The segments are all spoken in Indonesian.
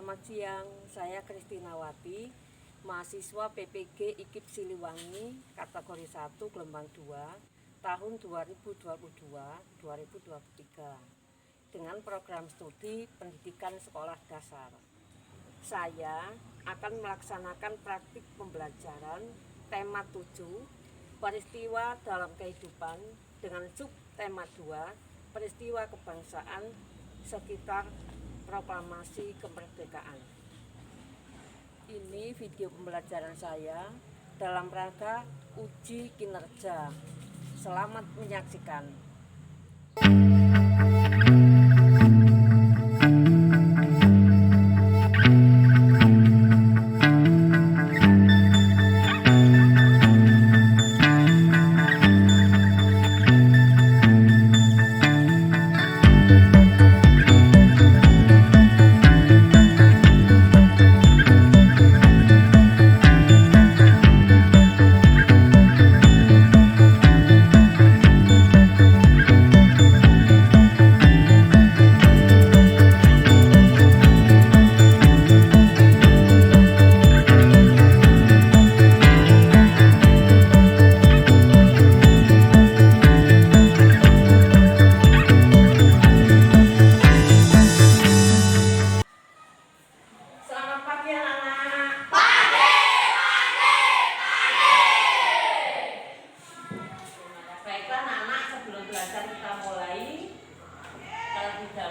Selamat siang, saya Kristinawati, mahasiswa PPG IKIP Siliwangi, kategori 1, gelombang 2, tahun 2022-2023, dengan program studi pendidikan sekolah dasar. Saya akan melaksanakan praktik pembelajaran tema 7, peristiwa dalam kehidupan, dengan subtema 2, peristiwa kebangsaan sekitar proklamasi kemerdekaan. Ini video pembelajaran saya dalam rangka uji kinerja. Selamat menyaksikan.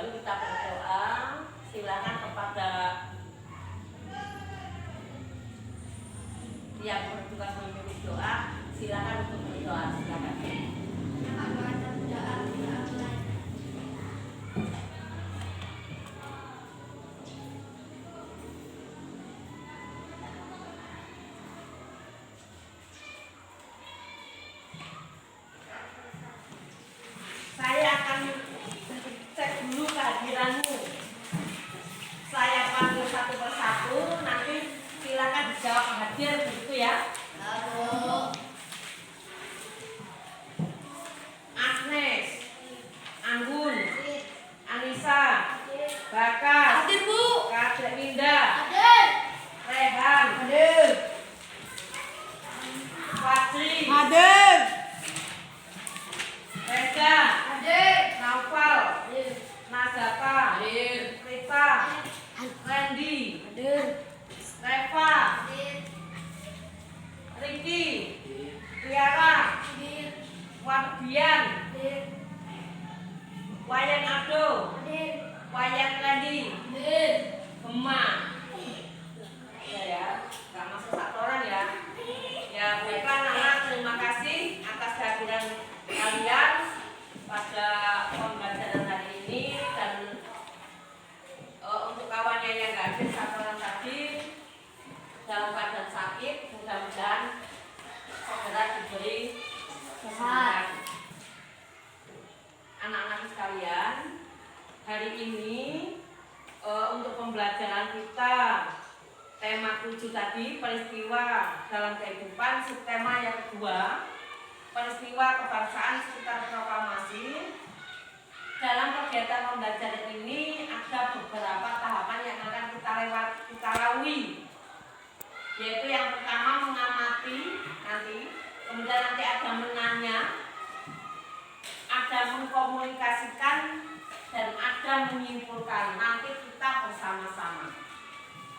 Kita berdoa, silakan kepada yang bertugas memimpin doa, silakan untuk berdoa, silakan. Saya akan cek dulu kehadiranmu. Saya panggil satu persatu, nanti silakan dijawab hadir, begitu ya. Halo. Agnes, Anggun, Anissa, Bakas, hadir Bu. Kadek Linda, hadir. Rehan, hadir. Fadri, hadir. Reza, hadir. Naufal, hadir. Nazata, hadir. Rita, Randy, hadir. Reva, hadir. Riki, Tiara, hadir. Wardian, hadir. Wayan Ado, hadir. Wayan Randy, hadir. Gema, ya, nggak masuk satu orang ya. Ya baiklah anak-anak, terima kasih atas kehadiran kalian pada pembelajaran hari ini. Dan untuk kawannya yang nggak hadir satu orang tadi dalam keadaan sakit, mudah-mudahan segera diberi sehat. Anak-anak sekalian, hari ini untuk pembelajaran kita tema 7 tadi, peristiwa dalam kehidupan, subtema yang kedua, peristiwa kebangsaan sekitar proklamasi. Dalam kegiatan pembelajaran ini ada beberapa tahapan yang akan kita lalui, yaitu yang pertama mengamati nanti, kemudian nanti ada menanya, ada mengkomunikasikan, dan ada menyimpulkan. Nanti kita bersama-sama.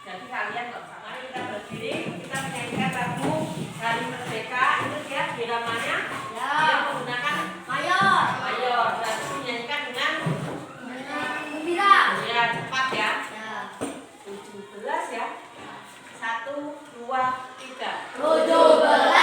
Jadi kalian nggak usah, mari kita berdiri, kita menyanyikan lagu Hari Merdeka. Itu dia iramanya ya. Dia menggunakan mayor. Mayor. Dan itu menyanyikan dengan gembira. Ya, cepat ya. 17 ya. 1, 2, 3. 17.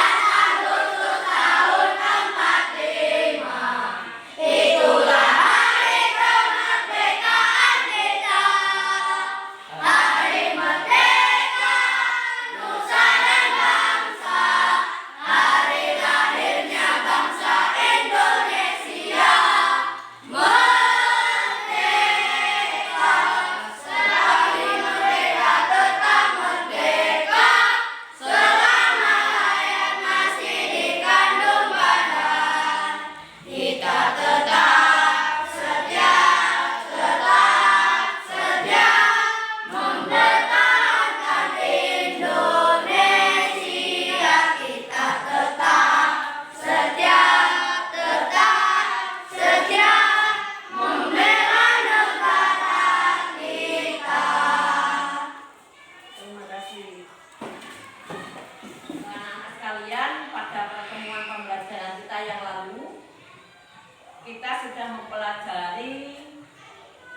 Indonesia. kita sudah mempelajari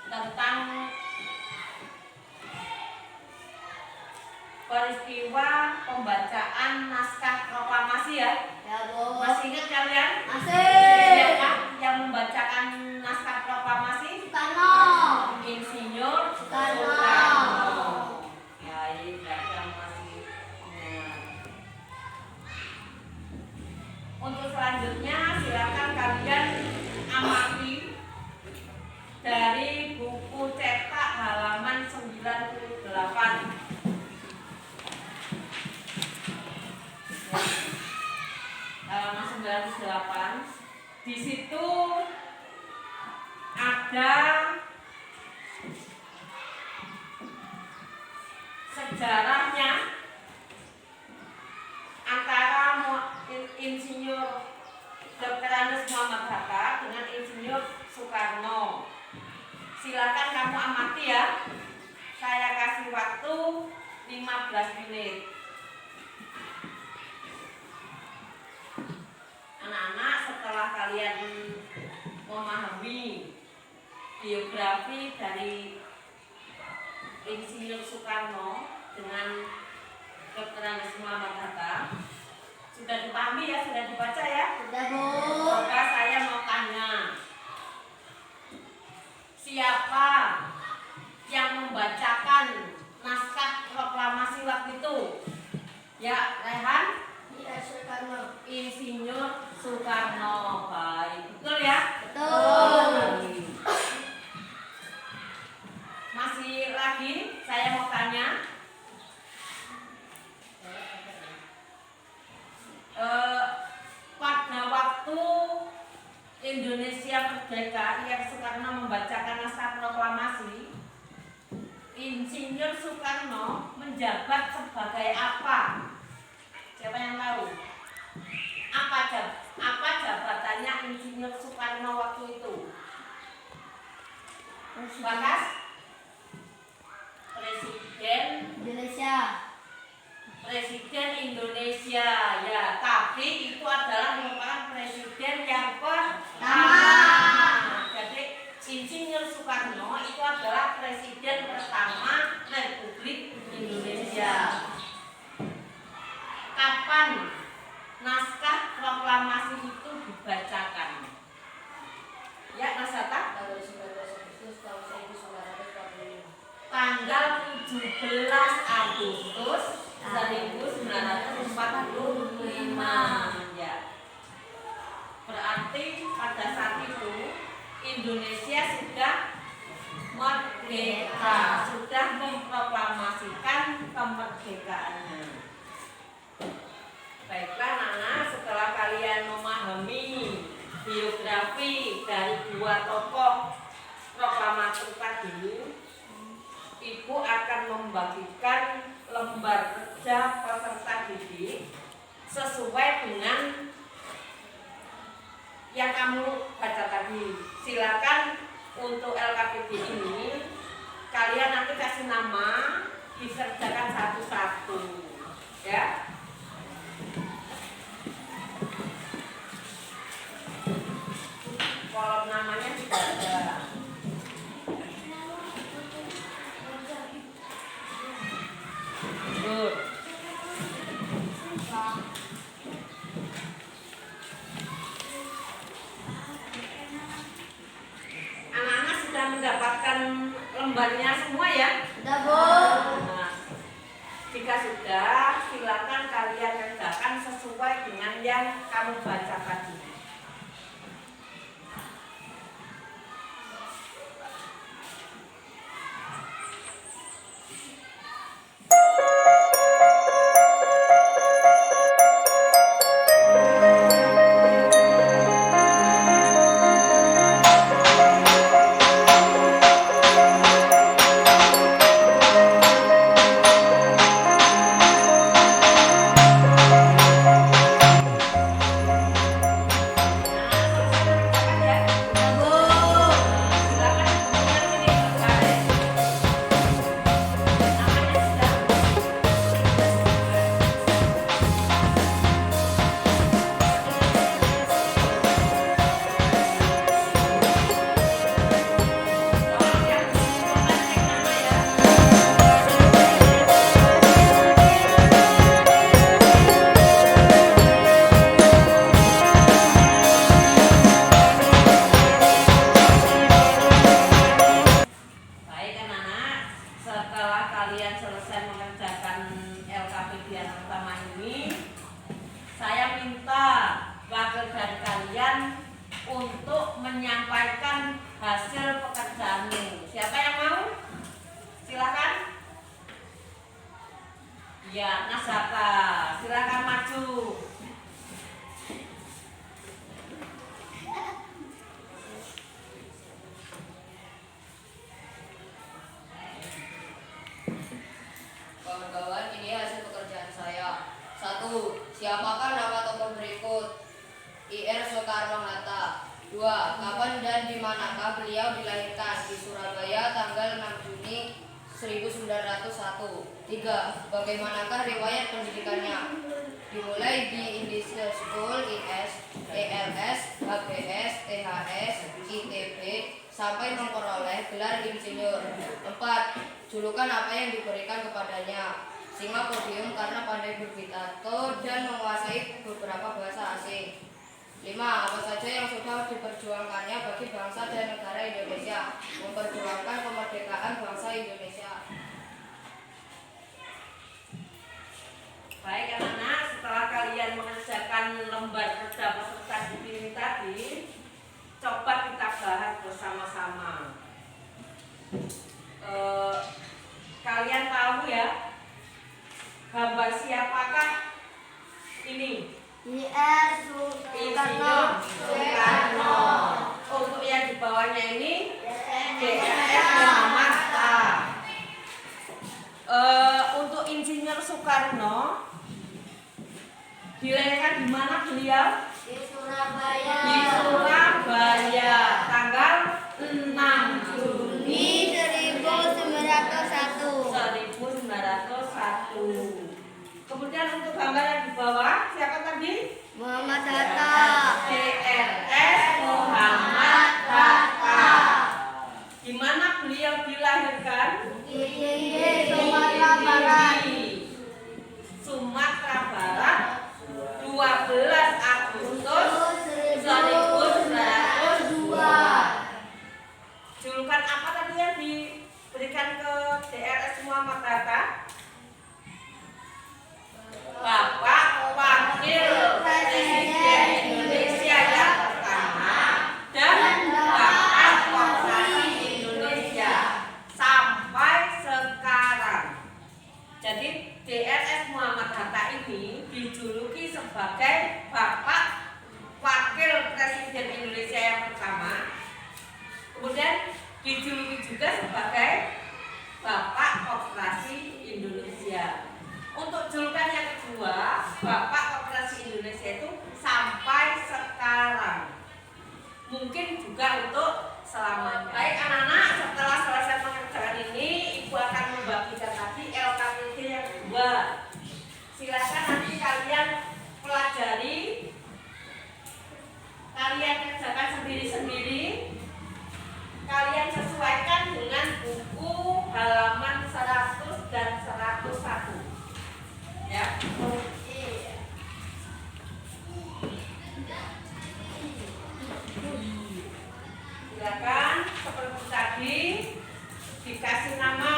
tentang peristiwa pembacaan naskah proklamasi ya. Ya, Bu. Masih ingat kalian? Masih. Siapa yang membacakan naskah proklamasi? Soekarno. Insinyur Soekarno. Baik, yang masih ingat. Untuk selanjutnya silakan kalian amati dari buku cetak halaman 98. Halaman 98. Di situ ada sejarahnya antara Insinyur Dr. Andes Muhammad Hatta dengan Insinyur Soekarno. Silakan kamu amati ya. Saya kasih waktu 15 menit. Anak-anak, setelah kalian memahami biografi dari Insinyur Soekarno dengan Dr. Andes Muhammad Hatta, sudah dipahami ya, sudah dibaca ya? Sudah, Bu. Maka saya mau tanya, siapa yang membacakan naskah proklamasi waktu itu? Ya, Rehan? Iya, Soekarno. Insinyur Soekarno. Baik, betul ya? Betul. Masih lagi saya mau tanya, pada waktu Indonesia merdeka yang Soekarno membacakan naskah proklamasi, Insinyur Soekarno menjabat sebagai apa? Siapa yang tahu? Apa jabatannya Insinyur Soekarno waktu itu? Bakas? Presiden Indonesia. Presiden Indonesia ya, tapi itu adalah merupakan presiden yang pertama. Jadi Insinyur Soekarno itu adalah presiden pertama Republik Indonesia. Kapan naskah proklamasi itu dibacakan? Ya, Nasata? Tanggal 19 Agustus tahun 1945. Tanggal 17 Agustus 1945 ya. Berarti pada saat itu Indonesia sudah merdeka, sudah memproklamasikan kemerdekaannya. Baiklah Nana, setelah kalian memahami biografi dari dua tokoh proklamator tadi, Ibu akan membagikan lembar kerja peserta didik sesuai dengan yang kamu baca tadi. Silakan untuk LKPD ini kalian nanti kasih nama, dikerjakan satu-satu ya. Kolom namanya tidak ada. Good. Anak-anak sudah mendapatkan lembarnya semua ya? Sudah, Bu. Nah, jika sudah, silakan kalian kerjakan sesuai dengan yang kamu baca tadi. menyampaikan hasil pekerjaanmu. Siapa yang mau? Silakan. Ya, Nazaka, silakan maju. Kawan-kawan, ini hasil pekerjaan saya. 1. Siapakah nama tokoh berikut? Ir Soekarno-Hatta. 2. Kapan dan di manakah beliau dilahirkan? Di Surabaya tanggal 6 Juni 1901. 3. Bagaimanakah riwayat pendidikannya? Dimulai di Indische School IS, ELS, HBS, THS, ITB sampai memperoleh gelar insinyur. 4. Julukan apa yang diberikan kepadanya? Singa podium karena pandai berpidato dan menguasai beberapa bahasa asing. 5. Apa saja yang sudah diperjuangkannya bagi bangsa dan negara Indonesia? Memperjuangkan kemerdekaan bangsa Indonesia. Baik anak-anak, setelah kalian mengerjakan lembar kerja peserta didik ini tadi, coba kita bahas bersama-sama. Kalian tahu ya, gambar siapakah ini? Ir Insinyur Soekarno. Untuk yang di bawahnya ini DRS Muhammad Hatta. Untuk Insinyur Soekarno dilahirkan di mana beliau? di Surabaya. Di Surabaya, tanggal 6 Juni 1901. 1901. Kemudian untuk gambar yang di bawah, siapa tadi? Muhammad Hatta. DRS Muhammad Hatta. Di mana beliau dilahirkan? Di Sumatera Barat. Sumatera Barat, 12 Agustus 1902. Julukan apa tadi yang diberikan ke DRS Muhammad Hatta? Bapak Wakil Presiden Indonesia yang pertama dan Bapak Koperasi Indonesia sampai sekarang. Jadi DRS Muhammad Hatta ini dijuluki sebagai Bapak Wakil Presiden Indonesia yang pertama. Kemudian dijuluki juga sebagai Bapak Koperasi Indonesia. Untuk julukan yang kedua, Bapak Koperasi Indonesia itu sampai sekarang. Mungkin juga untuk selamanya. Baik anak-anak, setelah selesai pengerjaan ini, Ibu akan membagikan tadi LKPD yang kedua. Silakan nanti kalian pelajari, kalian kerjakan sendiri-sendiri. Kalian sesuaikan dengan buku halaman 100 dan 101. Ya. Silakan seperti tadi dikasih nama.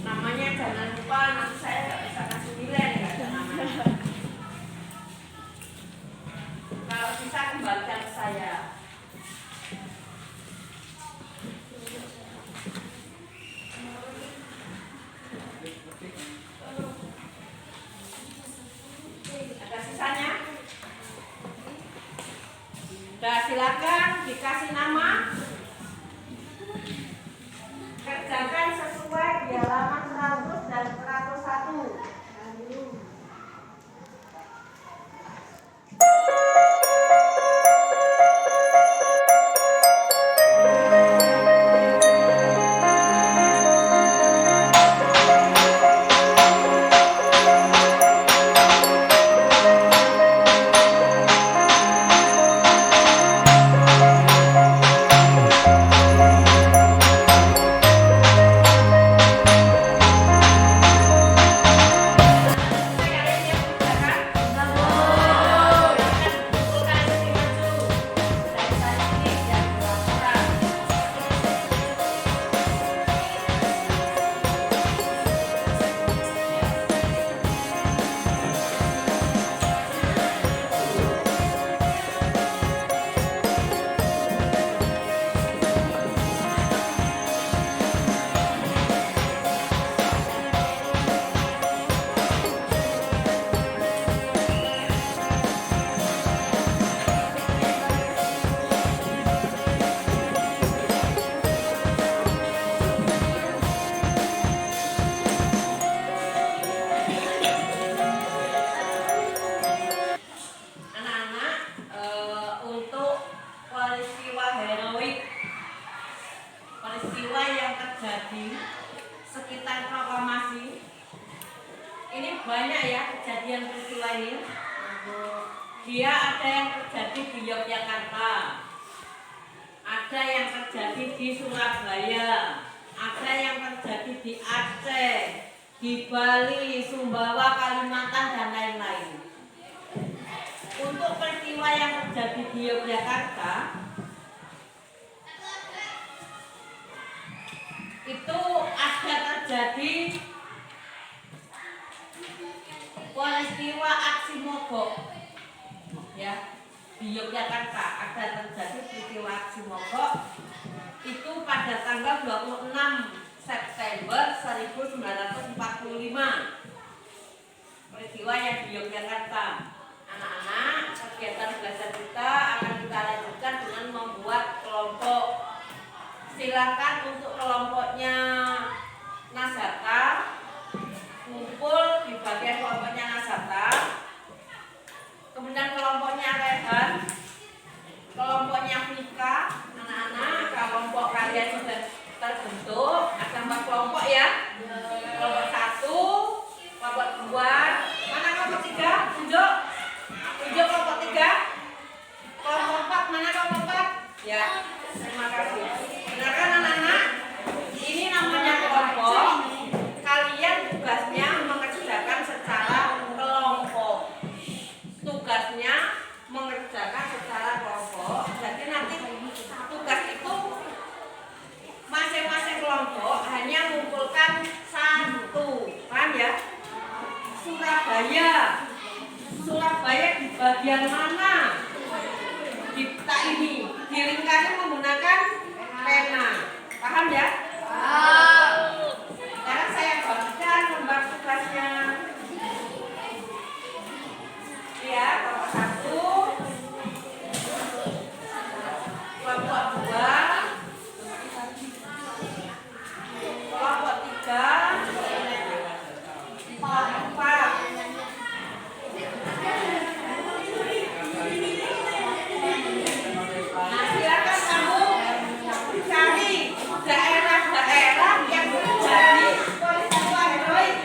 Namanya jangan lupa, nanti saya nggak bisa kasih nilai nggak ada namanya. Kalau bisa kembalikan ke saya. Ada sisanya? Nah, silakan dikasih nama. Kerjakan sesuai di halaman 100 dan 101. kejadian peristiwa ini? Dia ada yang terjadi di Yogyakarta, ada yang terjadi di Surabaya, ada yang terjadi di Aceh, di Bali, Sumbawa, Kalimantan, dan lain-lain. Untuk peristiwa yang terjadi di Yogyakarta, itu ada terjadi peristiwa aksi mogok. Ya, di Yogyakarta ada terjadi peristiwa aksi mogok itu pada tanggal 26 September 1945. Peristiwa yang di Yogyakarta. Anak-anak, kegiatan belajar kita akan kita lanjutkan dengan membuat kelompok. Silakan untuk kelompoknya Nasata kumpul di bagian kelompoknya Nasata. Kemudian kelompoknya Rehan, kelompoknya Vika. Anak-anak, kelompok kalian sudah terbentuk. Ada 4 kelompok ya. Kelompok 1, kelompok 2. Mana kelompok 3? Tunjuk. Tunjuk kelompok 3. Kelompok 4, mana kelompok 4? Ya, terima kasih. Dengarkan anak-anak, ini namanya kelompok. Kalian tugasnya mengerjakan secara kelompok. Tugasnya mengerjakan secara kelompok. Jadi nanti tugas itu masing-masing kelompok hanya mengumpulkan 1. Paham ya? Surabaya di bagian mana? Di peta ini dilingkari menggunakan pena. Paham ya? Sekarang saya bagikan lembar tugasnya. Ya, kelompok 1, kelompok 2, kelompok 3, kelompok 4. Nah, silakan kamu cari daerah-daerah yang terjadi peristiwa heroik.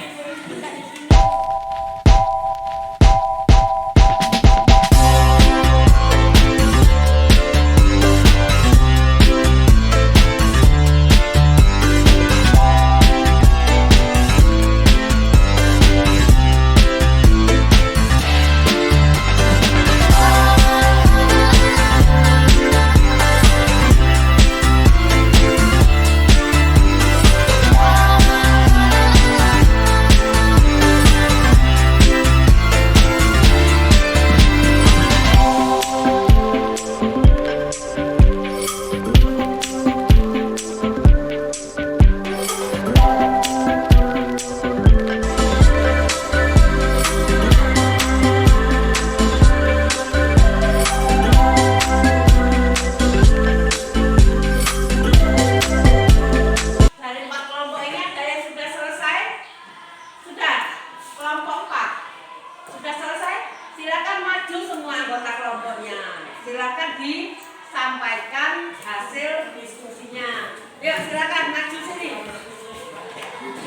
Silakan disampaikan hasil diskusinya. Yuk silakan maju sini.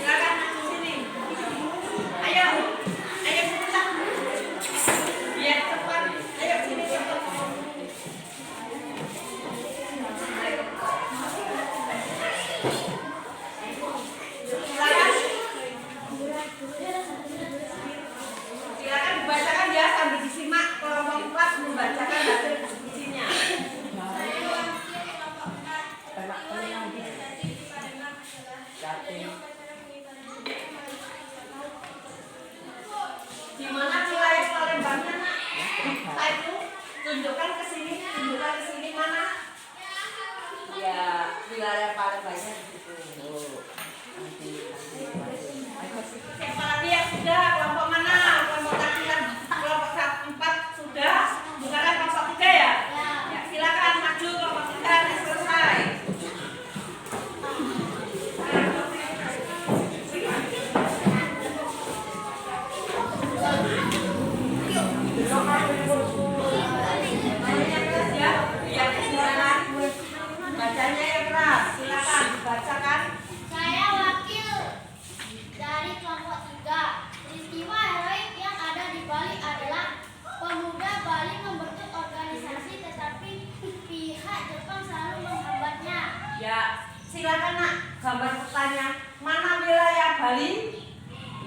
Silakan maju sini. Ayo cepat. Biar cepat. Ayo sini cepat. Silakan dibacakan ya sambil disimak kelompok 4 membacakan hasil diskusinya. Di mana wilayah Palembangnya nak? Kita itu tunjukkan ke sini mana? Ya, wilayah Palembangnya di situ. Siapa lagi yang sudah? Kelompok mana? Kelompok tadi kan kelompok 4 sudah. Bukan kelompok 3 ya? Ya, silakan maju kelompok 3 selesai. Bacanya yang keras, silakan dibacakan. Saya wakil dari kelompok 3. Peristiwa heroik yang ada Silakan nak, gambar petanya. Mana wilayah Bali?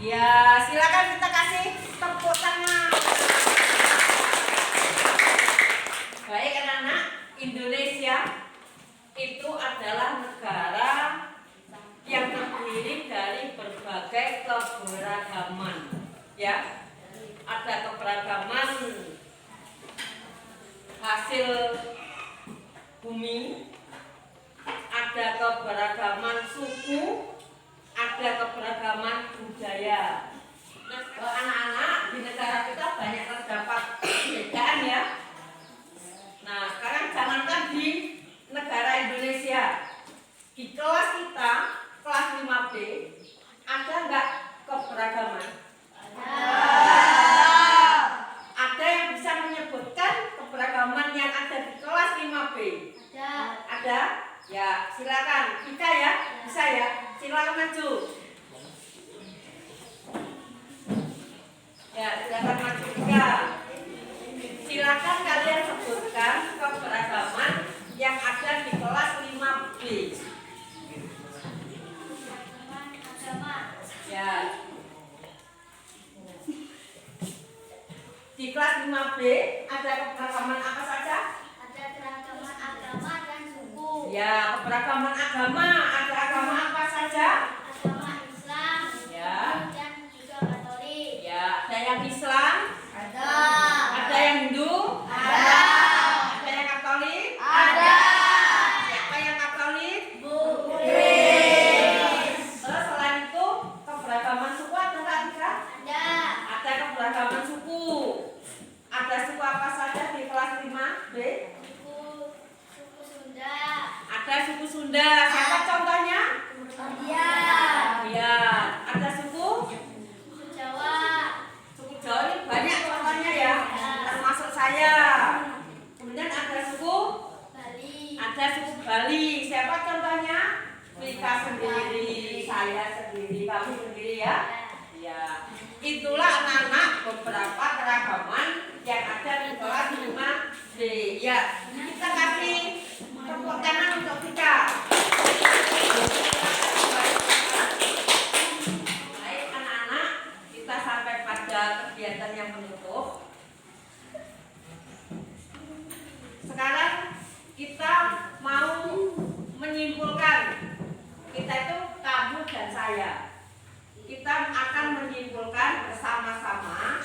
Ya, silakan kita kasih tepuk tangan. Baik anak-anak, Indonesia itu adalah negara yang terdiri dari berbagai keberagaman. Ya, ada keberagaman hasil bumi, ada keberagaman suku, ada keberagaman budaya. Nah, anak-anak di negara kita banyak terdapat perbedaan ya. Nah, sekarang jangankan di negara Indonesia, di kelas kita, kelas 5B, ada nggak keberagaman? Ada yang bisa menyebutkan keberagaman yang ada di kelas 5B? Ada? Ya, silakan. Kita ya, bisa ya. Silakan maju. Ya, silakan maju juga. Silakan kalian sebutkan keberagaman yang ada di kelas 5B. Ya. Di kelas 5B ada keberagaman apa saja? Ada keragaman agama dan suku. Ya, keberagaman agama. Ada agama apa saja? Agama Islam. Ya. Dan juga Katolik. Ya, ada yang Islam, Ada. ada yang Hindu, Ada. ada yang Katolik, Ada. siapa yang Katolik? Buddhis. Terus selain itu keberagaman suku ada nggak Tika? Ada. Ada keberagaman suku. Ada suku apa saja di kelas 5B? Suku Sunda. Ada suku Sunda. Siapa contohnya? Kemudian Ya, ada suku suku Jawa. suku Jawa ini banyak contohnya ya, termasuk saya. Kemudian ada suku Bali. Ada suku Bali. Siapa contohnya? Rika sendiri, saya sendiri, kamu sendiri ya. Ya, itulah anak-anak beberapa keragaman yang ada di kelas 5D. Ya, kita kasih tepuk tangan untuk kita. Baik anak-anak, kita sampai pada kegiatan yang penutup. Sekarang kita mau menyimpulkan. Kita itu kamu dan saya. Kita akan menyimpulkan bersama-sama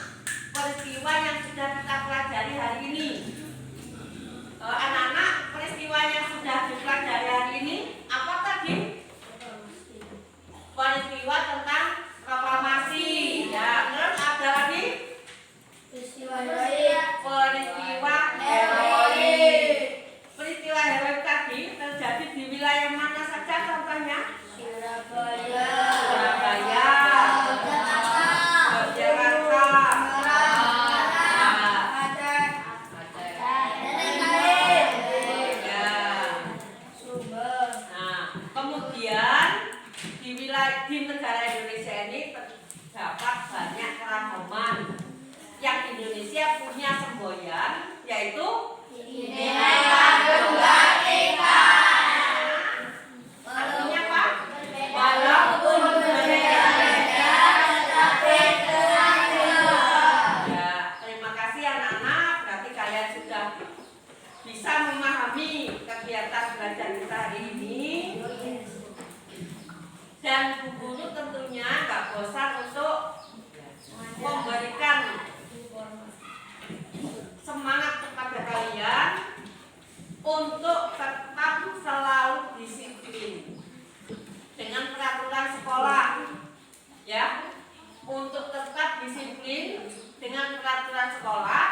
peristiwa yang sudah kita pelajari hari ini. Anak-anak, peristiwa yang sudah dipelajari hari ini apa tadi? Peristiwa tentang proklamasi. Ya, terus ada lagi Peristiwa heroik. peristiwa heroik. Peristiwa heroik tadi terjadi di wilayah mana saja contohnya? Surabaya. Surabaya, Jakarta. Yogyakarta, Aceh. ya. Nah, kemudian di wilayah di negara Indonesia ini terdapat banyak keragaman. Yang Indonesia punya semboyan yaitu Bineka Tunggal Ika. artinya apa? Walaupun berbeda-beda, tetapi ya, terima kasih anak-anak. Berarti kalian sudah bisa memahami kegiatan belajar kita hari ini. Dan Bu Guru tentunya nggak bosan untuk memberikan semangat kepada kalian untuk tetap selalu disiplin dengan peraturan sekolah, ya, untuk tetap disiplin dengan peraturan sekolah,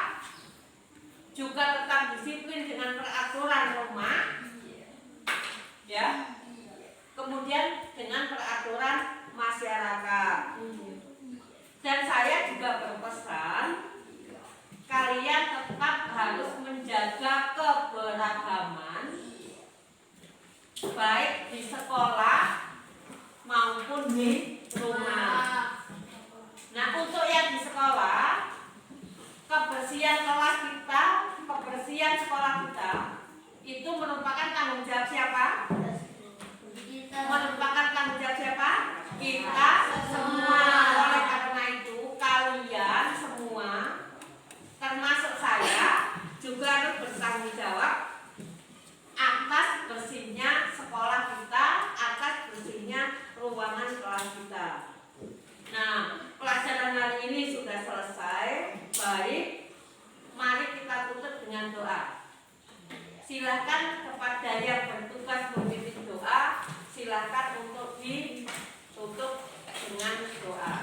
juga tetap disiplin dengan peraturan rumah, ya, kemudian dengan peraturan masyarakat. Dan saya juga berpesan kalian tetap harus menjaga keberagaman baik di sekolah maupun di rumah. Nah, untuk yang di sekolah, kebersihan kelas kita, kebersihan sekolah kita itu merupakan tanggung jawab siapa? merupakan tanggung jawab siapa? Kita semua. Oleh karena itu kalian semua termasuk saya juga harus bertanggung jawab atas bersihnya sekolah kita, atas bersihnya ruangan kelas kita. Nah, pelajaran hari ini sudah selesai. Baik, mari kita tutup dengan doa. Silakan kepada yang bertugas memimpin doa, silakan untuk ditutup dengan doa.